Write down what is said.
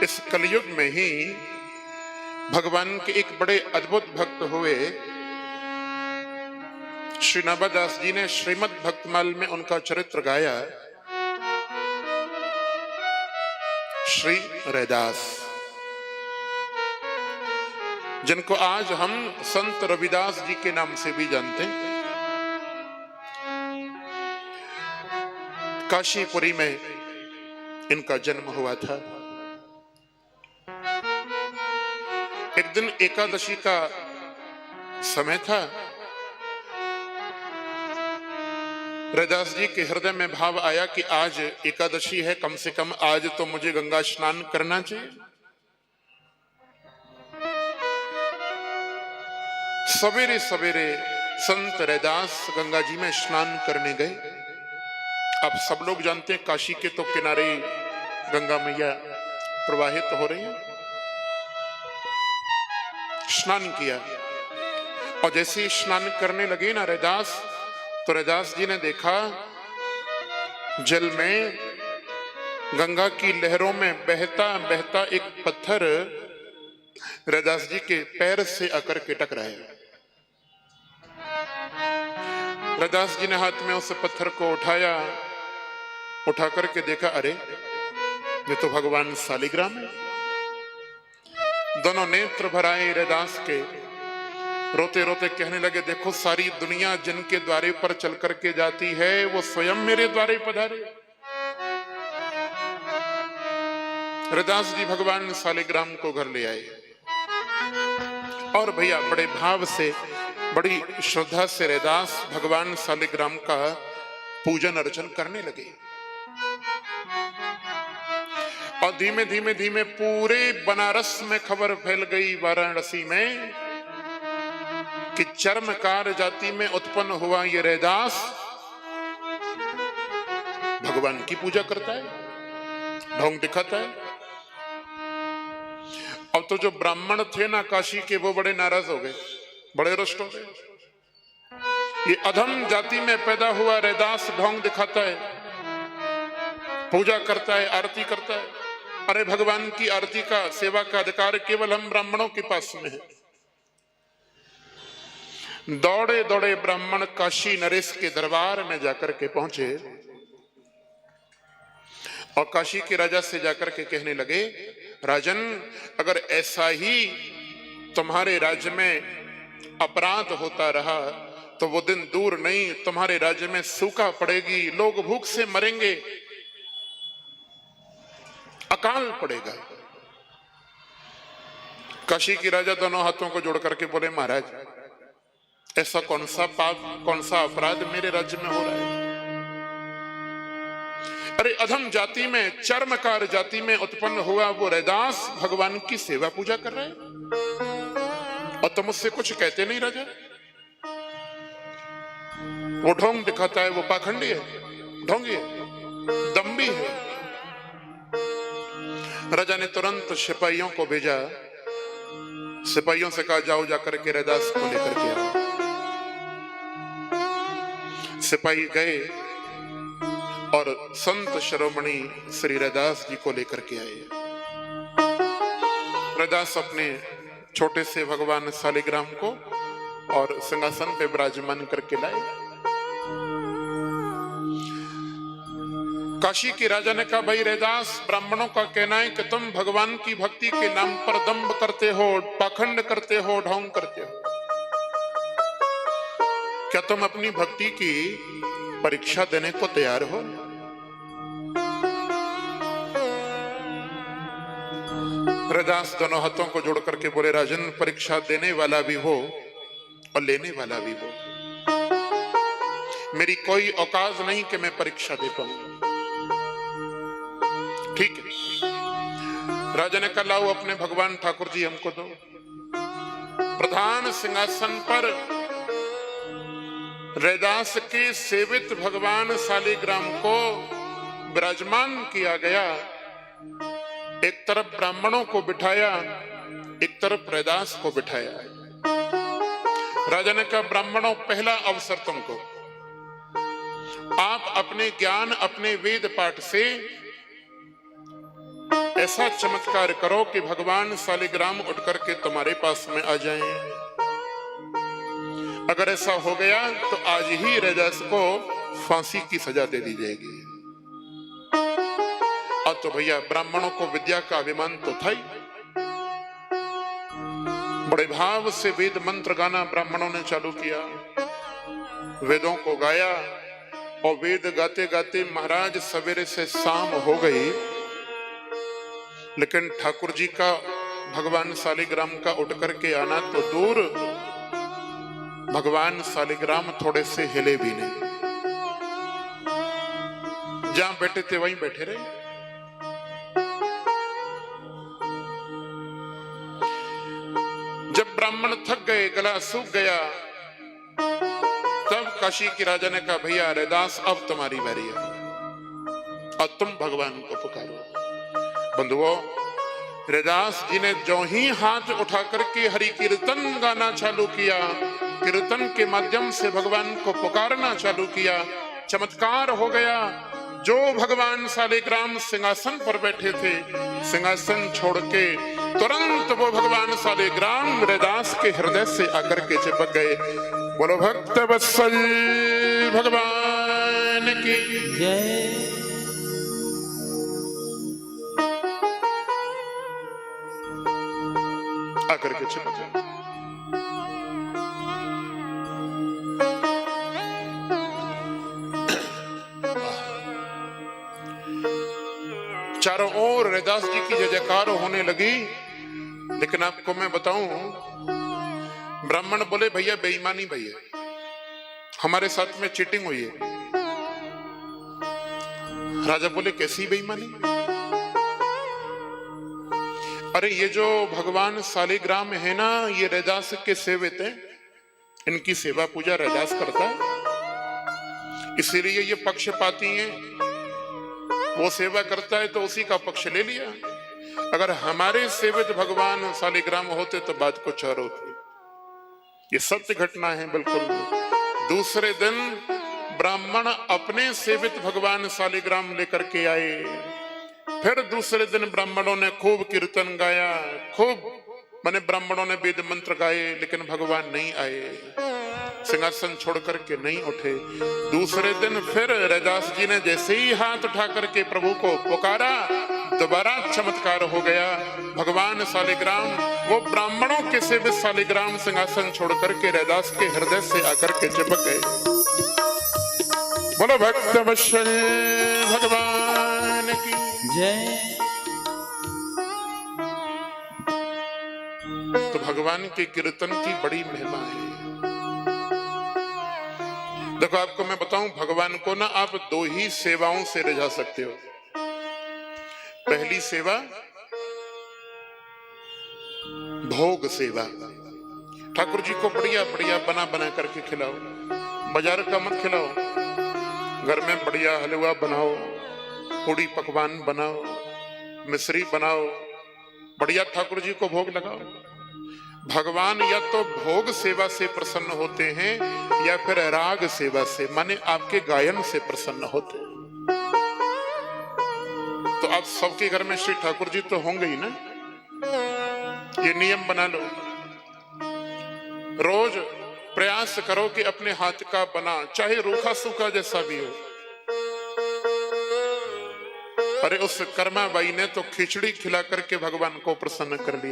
इस कलयुग में ही भगवान के एक बड़े अद्भुत भक्त हुए। श्री नाभादास जी ने श्रीमद् भक्तमाल में उनका चरित्र गाया। श्री रैदास, जिनको आज हम संत रविदास जी के नाम से भी जानते हैं। काशीपुरी में इनका जन्म हुआ था। एक दिन एकादशी का समय था। रैदास जी के हृदय में भाव आया कि आज एकादशी है, कम से कम आज तो मुझे गंगा स्नान करना चाहिए। सवेरे सवेरे संत रैदास गंगा जी में स्नान करने गए। आप सब लोग जानते हैं काशी के तो किनारे गंगा मैया प्रवाहित हो रही है। स्नान किया और जैसे ही स्नान करने लगे ना रैदास, तो रैदास जी ने देखा जल में गंगा की लहरों में बहता बहता एक पत्थर रैदास जी के पैर से आकर के टकराया। रैदास जी ने हाथ में उस पत्थर को उठाया, उठा करके देखा, अरे ये तो भगवान शालिग्राम है। दोनों नेत्र भराए रैदास के, रोते रोते कहने लगे, देखो सारी दुनिया जिनके द्वारे पर चल करके जाती है वो स्वयं मेरे द्वारे पधारे। रैदास जी भगवान शालिग्राम को घर ले आए और भैया बड़े भाव से, बड़ी श्रद्धा से रैदास भगवान शालिग्राम का पूजन अर्चन करने लगे। और धीमे धीमे धीमे पूरे बनारस में खबर फैल गई, वाराणसी में, कि चर्मकार जाति में उत्पन्न हुआ ये रैदास भगवान की पूजा करता है, ढोंग दिखाता है। अब तो जो ब्राह्मण थे ना काशी के, वो बड़े नाराज हो गए, बड़े रुष्ट हो गए। ये अधम जाति में पैदा हुआ रैदास ढोंग दिखाता है, पूजा करता है, आरती करता है। अरे भगवान की आरती का, सेवा का अधिकार केवल हम ब्राह्मणों के पास में है। दौड़े दौड़े ब्राह्मण काशी नरेश के दरबार में जाकर के पहुंचे और काशी के राजा से जाकर के कहने लगे, राजन, अगर ऐसा ही तुम्हारे राज्य में अपराध होता रहा तो वो दिन दूर नहीं, तुम्हारे राज्य में सूखा पड़ेगी, लोग भूख से मरेंगे, अकाल पड़ेगा। काशी की राजा दोनों हाथों को जोड़ करके बोले, महाराज ऐसा कौन सा पाप, कौन सा अपराध मेरे राज्य में हो रहा है? अरे अधम जाति में, चर्मकार जाति में उत्पन्न हुआ वो रैदास भगवान की सेवा पूजा कर रहा है और तुम उससे कुछ कहते नहीं राजा। वो ढोंग दिखाता है, वो पाखंडी है, ढोंगी है, दम्भी है। राजा ने तुरंत सिपाहियों को भेजा, सिपाहियों से कहा, जाओ जाकर के रैदास को लेकर के आओ। सिपाही गए और संत शिरोमणि श्री रैदास जी को लेकर के आए। रैदास अपने छोटे से भगवान शालिग्राम को और सिंहासन पे विराजमान करके लाए। काशी के राजा ने कहा, भाई रैदास, ब्राह्मणों का कहना है कि तुम भगवान की भक्ति के नाम पर दंभ करते हो, पाखंड करते हो, ढोंग करते हो। क्या तुम अपनी भक्ति की परीक्षा देने को तैयार हो? रैदास दोनों हाथों को जोड़ करके बोले, राजन, परीक्षा देने वाला भी हो और लेने वाला भी हो। मेरी कोई औकात नहीं कि मैं परीक्षा दे पाऊं। ठीक है। राजा ने कहा, लाओ अपने भगवान ठाकुर जी हमको दो। प्रधान सिंहासन पर रैदास के सेवित भगवान शालिग्राम को विराजमान किया गया। एक तरफ ब्राह्मणों को बिठाया, एक तरफ रैदास को बिठाया। राजा ने कहा, ब्राह्मणों, पहला अवसर तुमको, आप अपने ज्ञान, अपने वेद पाठ से ऐसा चमत्कार करो कि भगवान शालिग्राम उठ करके तुम्हारे पास में आ जाएं। अगर ऐसा हो गया तो आज ही रैदास को फांसी की सजा दे दी जाएगी। और तो भैया ब्राह्मणों को विद्या का अभिमान तो था ही। बड़े भाव से वेद मंत्र गाना ब्राह्मणों ने चालू किया, वेदों को गाया। और वेद गाते गाते महाराज सवेरे से शाम हो गई, लेकिन ठाकुर जी का भगवान शालिग्राम का उठ करके आना तो दूर, भगवान शालिग्राम थोड़े से हिले भी नहीं। जहां बैठे थे वहीं बैठे रहे। जब ब्राह्मण थक गए, गला सूख गया, तब काशी के राजा ने कहा, भैया रैदास अब तुम्हारी बारी है और तुम भगवान को पुकारो। बंधुओं, रैदास जी ने जो ही हाथ उठा करके हरि कीर्तन गाना चालू किया, कीर्तन के माध्यम से भगवान को पुकारना चालू किया, चमत्कार हो गया। जो भगवान शालिग्राम सिंहासन पर बैठे थे, सिंहासन छोड़ के तुरंत वो भगवान शालिग्राम रैदास के हृदय से आकर के चिपक गए। बोलो भक्त वत्सल भगवान की जय। आकर के चिपक गए। चारों ओर रैदास जी की जय जयकार होने लगी। लेकिन आपको मैं बताऊं, ब्राह्मण बोले, भैया बेईमानी भैया, हमारे साथ में चीटिंग हुई है। राजा बोले, कैसी बेईमानी? अरे ये जो भगवान शालिग्राम है ना, ये रैदास के सेवित हैं, इनकी सेवा पूजा रैदास करता है, इसीलिए ये पक्षपाती हैं। वो सेवा करता है तो उसी का पक्ष ले लिया। अगर हमारे सेवित भगवान शालिग्राम होते तो बात कुछ और होती। ये सत्य घटना है बिल्कुल। दूसरे दिन ब्राह्मण अपने सेवित भगवान शालिग्राम लेकर के आए। फिर दूसरे दिन ब्राह्मणों ने खूब कीर्तन गाया, खूब माने ब्राह्मणों ने वेद मंत्र गाए, लेकिन भगवान नहीं आए, सिंहासन छोड़ करके नहीं उठे। दूसरे दिन फिर रैदास जी ने जैसे ही हाथ उठा करके प्रभु को पुकारा, दोबारा चमत्कार हो गया। भगवान शालिग्राम, वो ब्राह्मणों के सेवित शालिग्राम सिंहासन छोड़ करके रैदास के हृदय से आकर के चिपक गए। बोलो भक्त वत्सल भगवान की जय। तो भगवान के कीर्तन की बड़ी महिमा है। देखो आपको मैं बताऊं, भगवान को ना आप दो ही सेवाओं से रिझा सकते हो। पहली सेवा भोग सेवा, ठाकुर जी को बढ़िया बढ़िया बना बना करके खिलाओ। बाजार का मत खिलाओ, घर में बढ़िया हलवा बनाओ, पूड़ी पकवान बनाओ, मिश्री बनाओ, बढ़िया ठाकुर जी को भोग लगाओ। भगवान या तो भोग सेवा से प्रसन्न होते हैं या फिर राग सेवा से, माने आपके गायन से प्रसन्न होते हैं। तो आप सबके घर में श्री ठाकुर जी तो होंगे ही ना। ये नियम बना लो, रोज प्रयास करो कि अपने हाथ का बना, चाहे रूखा सूखा जैसा भी हो। अरे उस कर्मा बाई ने तो खिचड़ी खिला करके भगवान को प्रसन्न कर लिया।